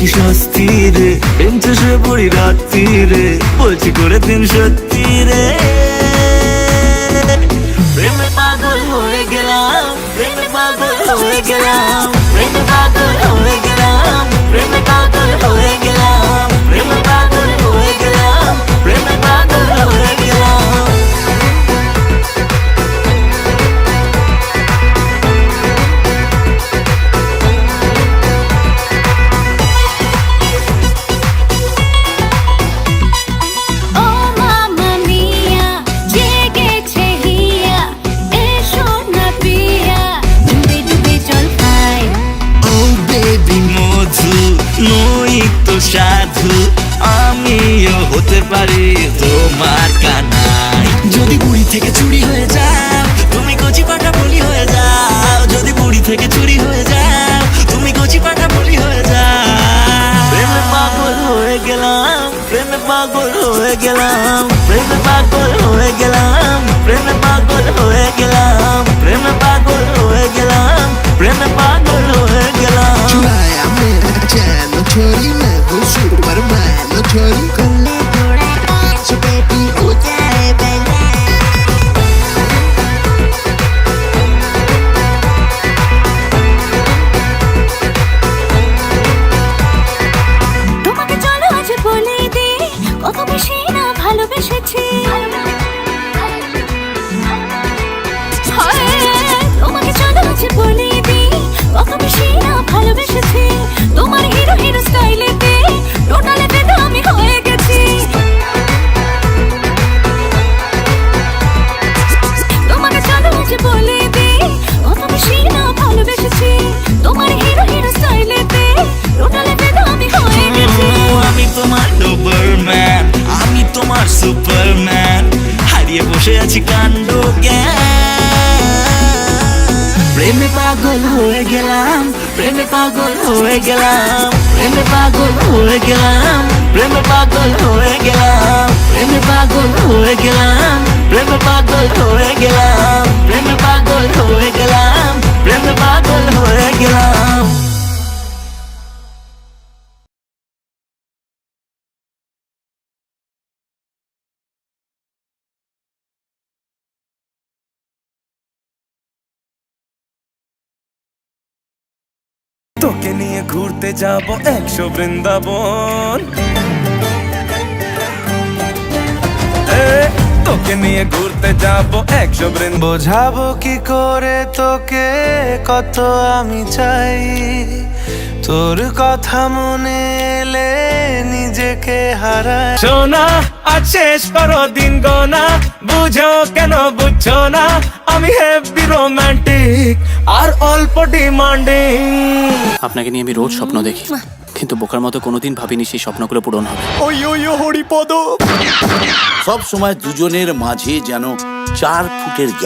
কি শাস্তি রে, বেঞ্চে শুয়ে পড়ি রাত্রি রে, বলছি করে দিন সত্যি রে। প্রেমে পাগল হয়ে গেলাম, প্রেমে পাগল হয়ে গেলাম, প্রেমে পাগল হয়ে গেলাম, প্রেমে পাগল হয়ে গেলাম, প্রেমে পাগল হয়ে গেলাম, প্রেমে পাগল হয়ে গেলাম। সাধু আমিও হতে পারি তোমার কানাই। যদি বুড়ি থেকে চুরি হয়ে যাও, তুমি কচি পাটা বলি হয়ে যাও। যদি বুড়ি থেকে চুরি হয়ে যাও, তুমি কচি পাটা বলি হয়ে যাও। প্রেমে পাগল হয়ে গেলাম, প্রেমে পাগল হয়ে গেলাম, প্রেমে পাগল হয়ে গেলাম, প্রেমে পাগল হয়ে গেলাম, প্রেমে পাগল হয়ে গেলাম, প্রেমে পাগল হয়ে গেলাম। चुराया मेरा चैन छोरी, मैं हूँ सुपरमैन छोरी। गला थोड़ा डांस बेबी हो जाए बेला। তোমাকে চলো আজ বলে দে, কত বেশি না ভালোবেসেছি। তোমাকে চলো আজ বলে দে, কত বেশি না ভালোবেসেছি। তোমার হিরো হিরো স্টাইলেতে টোটালে বেদা আমি হয়ে গেছি। তোমাকে চলো আজ বলে দে, কত বেশি না ভালোবেসেছি। তোমার হিরো হিরো স্টাইলেতে টোটালে বেদা আমি হয়ে গেছি। আমি তোমার ডোবারম্যান, আমি তোমার সুপারম্যান, হারিয়ে বসে আছি কাণ্ড জ্ঞান। প্রেমে পাগল হয়ে গেলাম, প্রেমে পাগল হয়ে গেলাম, প্রেমে পাগল হয়ে গেলাম, প্রেমে পাগল হয়ে গেলাম, প্রেমে পাগল হয়ে গেলাম, প্রেমে পাগল হয়ে গেলাম, প্রেমে পাগল হয়ে গেলাম, প্রেমে পাগল হয়ে গেলাম। তোকে নিয়ে ঘুরতে যাব 100 বৃন্দাবন। তোকে নিয়ে ঘুরতে যাব 100 বৃন্দাবন। বোঝাবো কি করে তোকে কত আমি চাই, তোর কথা মনে এলে নিজেকে হারাই। সোনা আজ শেষ করো দিন গোনা, বুঝো কেন বুঝছো না, আমি হেভি রোমান্টিক আর অল্প ডিমান্ডিং। আপনাকে নিয়ে আমি রোজ স্বপ্ন দেখি, কিন্তু বোকার মতো কোনোদিন ভাবিনি সেই স্বপ্নগুলো পূরণ হবে। ওই ওই হরিপদ। সব সময় দুজনের মাঝে যেন 4 ফুটের